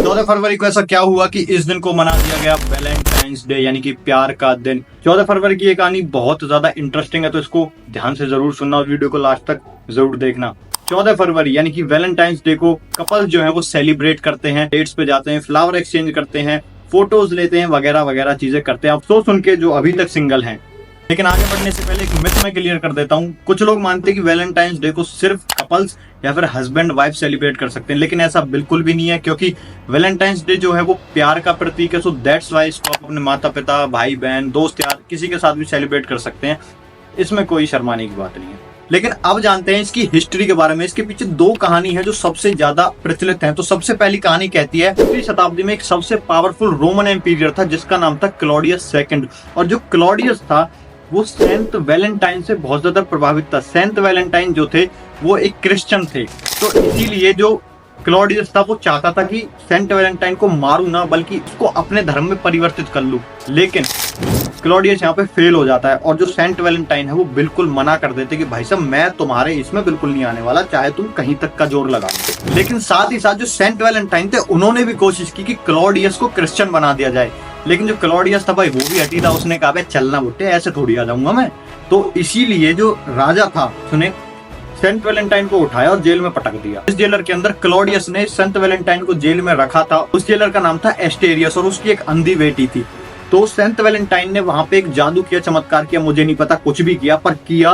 14 फरवरी को ऐसा क्या हुआ कि इस दिन को मना दिया गया वैलेंटाइंस डे, यानी कि प्यार का दिन। 14 फरवरी की ये कहानी बहुत ज्यादा इंटरेस्टिंग है, तो इसको ध्यान से जरूर सुनना और वीडियो को लास्ट तक जरूर देखना। 14 फरवरी यानी कि वैलेंटाइंस डे को कपल्स जो है वो सेलिब्रेट करते हैं, डेट्स पे जाते हैं, फ्लावर एक्सचेंज करते हैं, फोटोज लेते हैं, वगैरह वगैरह चीजें करते हैं। अफसोस उनके जो अभी तक सिंगल हैं। लेकिन आगे बढ़ने से पहले एक मिथ मैं क्लियर कर देता हूँ। कुछ लोग मानते हैं कि वैलेंटाइंस डे को सिर्फ कपल्स या फिर हस्बैंड वाइफ सेलिब्रेट कर सकते हैं, लेकिन ऐसा बिल्कुल भी नहीं है, क्योंकि वैलेंटाइंस डे जो है वो प्यार का प्रतीक है। सो दैट्स वाई इसको आप अपने माता पिता, भाई बहन, दोस्त यार किसी के साथ भी सेलिब्रेट कर सकते हैं, इसमें कोई शर्माने की बात नहीं है। लेकिन अब जानते हैं इसकी हिस्ट्री के बारे में। इसके पीछे दो कहानी है जो सबसे ज्यादा प्रचलित हैं। तो सबसे पहली कहानी कहती है 3वीं शताब्दी में एक सबसे पावरफुल रोमन एम्पीरियर था जिसका नाम था क्लॉडियस सेकंड। और जो क्लॉडियस था वो सेंट वैलेंटाइन से बहुत ज्यादा प्रभावित था। सेंट वैलेंटाइन जो थे वो एक क्रिश्चियन थे, तो इसीलिए जो क्लॉडियस था वो चाहता था कि सेंट वैलेंटाइन को मारूं ना, बल्कि उसको अपने धर्म में परिवर्तित कर लूं। लेकिन क्लॉडियस यहाँ पे फेल हो जाता है और जो सेंट वैलेंटाइन है वो बिल्कुल मना कर देते कि भाई साहब मैं तुम्हारे इसमें बिल्कुल नहीं आने वाला, चाहे तुम कहीं तक का जोर लगा लो। लेकिन साथ ही साथ जो सेंट वैलेंटाइन थे उन्होंने भी कोशिश की कि क्लॉडियस को क्रिश्चियन बना दिया जाए। लेकिन जो क्लॉडियस था भाई वो भी हटी था, उसने कहा चलना बुट्टे, ऐसे थोड़ी आ जाऊंगा मैं। तो इसीलिए जो राजा था उसने सेंट वैलेंटाइन को उठाया और जेल में पटक दिया। इस जेलर के अंदर क्लॉडियस ने सेंट वैलेंटाइन को जेल में रखा था। उस जेलर का नाम था एस्टेरियस और उसकी एक अंधी बेटी थी। तो सेंट वैलेंटाइन ने वहां पे एक जादू किया, चमत्कार किया, मुझे नहीं पता कुछ भी किया, पर किया।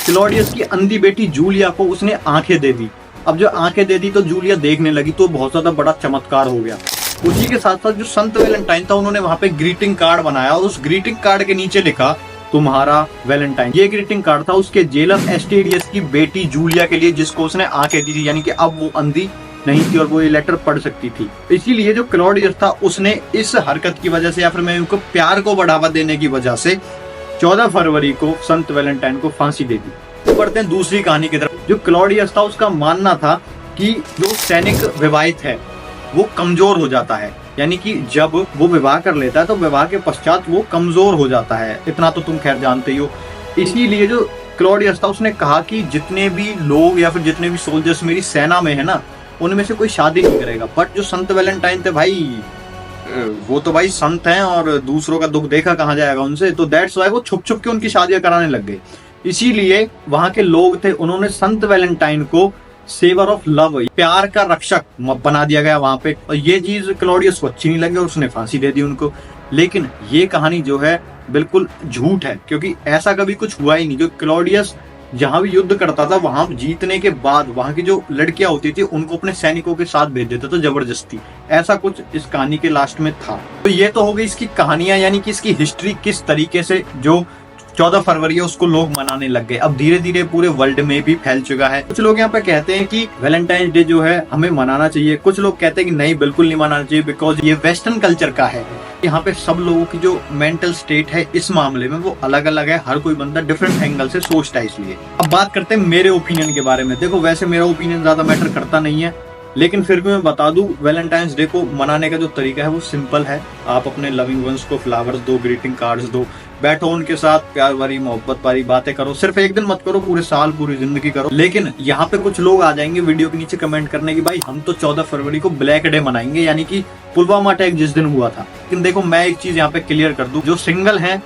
क्लॉडियस की अंधी बेटी जूलिया को उसने आंखें दे दी। अब जो आंखें दे दी तो जूलिया देखने लगी, तो बहुत ज्यादा बड़ा चमत्कार हो गया। उसी के साथ साथ जो संत वैलेंटाइन था उन्होंने वहां पे ग्रीटिंग कार्ड बनाया और उस ग्रीटिंग कार्ड के नीचे लिखा तुम्हारा वैलेंटाइन। ये ग्रीटिंग कार्ड था उसके जेलर एस्टेरियस की बेटी जूलिया के लिए, जिसको उसने आंखें दी थी, यानी कि अब वो अंधी नहीं थी और वो ये लेटर पढ़ सकती थी। इसीलिए जो क्लॉडियस था उसने इस हरकत की वजह से या फिर मैं उनको प्यार को बढ़ावा देने की वजह से 14 फरवरी को संत वैलेंटाइन को फांसी दे दी। बढ़ते हैं दूसरी कहानी की तरफ। जो क्लॉडियस था उसका मानना था कि जो सैनिक विवाहित है वो कमजोर हो जाता है, यानी कि जब वो विवाह कर लेता है तो विवाह के पश्चात वो कमजोर हो जाता है। इतना तो तुम खैर जानते ही हो। इसीलिए जो क्लॉडियस था उसने कहा कि जितने भी लोग या फिर जितने भी सोल्जर्स मेरी सेना में है ना, उनमें से कोई शादी नहीं करेगा। बट जो संत वैलेंटाइन थे भाई वो तो भाई संत हैं और दूसरों का दुख देखा कहाँ जाएगा उनसे, तो दैट्स वाई वो छुप छुप के उनकी शादियां कराने लग गए। इसीलिए वहां के लोग थे, उन्होंने संत वैलेंटाइन को सेवर ऑफ लव, प्यार का रक्षक बना दिया गया वहां पे। और ये चीज क्लॉडियस को अच्छी नहीं लगी और उसने फांसी दे दी उनको। लेकिन ये कहानी जो है बिल्कुल झूठ है, क्योंकि ऐसा कभी कुछ हुआ ही नहीं। जो क्लॉडियस जहां भी युद्ध करता था वहां जीतने के बाद वहां की जो लड़कियां होती थी उनको अपने सैनिकों के साथ भेज देता था जबरदस्ती। ऐसा कुछ इस कहानी के लास्ट में था। तो ये तो हो गई इसकी कहानियां, यानी कि इसकी हिस्ट्री किस तरीके से जो 14 फरवरी है उसको लोग मनाने लग गए। अब धीरे धीरे पूरे वर्ल्ड में भी फैल चुका है। कुछ लोग यहाँ पे कहते हैं कि वैलेंटाइन डे जो है हमें मनाना चाहिए, कुछ लोग कहते हैं कि नहीं बिल्कुल नहीं मनाना चाहिए, बिकॉज ये वेस्टर्न कल्चर का है। यहाँ पे सब लोगों की जो मेंटल स्टेट है इस मामले में वो अलग अलग है। हर कोई बंदा डिफरेंट एंगल से सोचता है। इसलिए अब बात करते हैं मेरे ओपिनियन के बारे में। देखो वैसे मेरा ओपिनियन ज्यादा मैटर करता नहीं है, लेकिन फिर भी मैं बता दूं वैलेंटाइंस डे को मनाने का जो तरीका है वो सिंपल है। आप अपने लविंग वंस को फ्लावर्स दो, ग्रीटिंग कार्ड्स दो, बैठो उनके साथ, प्यार भरी मोहब्बत वाली बातें करो। सिर्फ एक दिन मत करो, पूरे साल पूरी जिंदगी करो। लेकिन यहाँ पे कुछ लोग आ जाएंगे वीडियो के नीचे कमेंट करने की भाई हम तो 14 फरवरी को ब्लैक डे मनाएंगे, यानी कि पुलवामा अटैक जिस दिन हुआ था। लेकिन देखो मैं एक चीज यहाँ पे क्लियर कर दूं, जो सिंगल हैं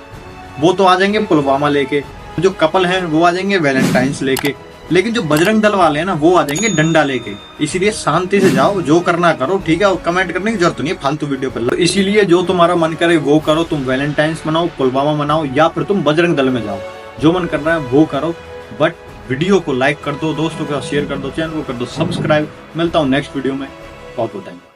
वो तो आ जाएंगे पुलवामा लेके, जो कपल हैं वो आ जाएंगे वैलेंटाइंस लेके, लेकिन जो बजरंग दल वाले हैं ना वो आ जाएंगे डंडा लेके। इसीलिए शांति से जाओ, जो करना करो, ठीक है। और कमेंट करने की जरूरत नहीं है फालतू वीडियो पर। इसीलिए जो तुम्हारा मन करे वो करो, तुम वैलेंटाइंस मनाओ, पुलवामा मनाओ, या फिर तुम बजरंग दल में जाओ, जो मन कर रहा है वो करो। बट वीडियो को लाइक कर दो, दोस्तों के साथ शेयर कर दो, चैनल को कर दो सब्सक्राइब। मिलता हूँ नेक्स्ट वीडियो में। बहुत बहुत धन्यवाद।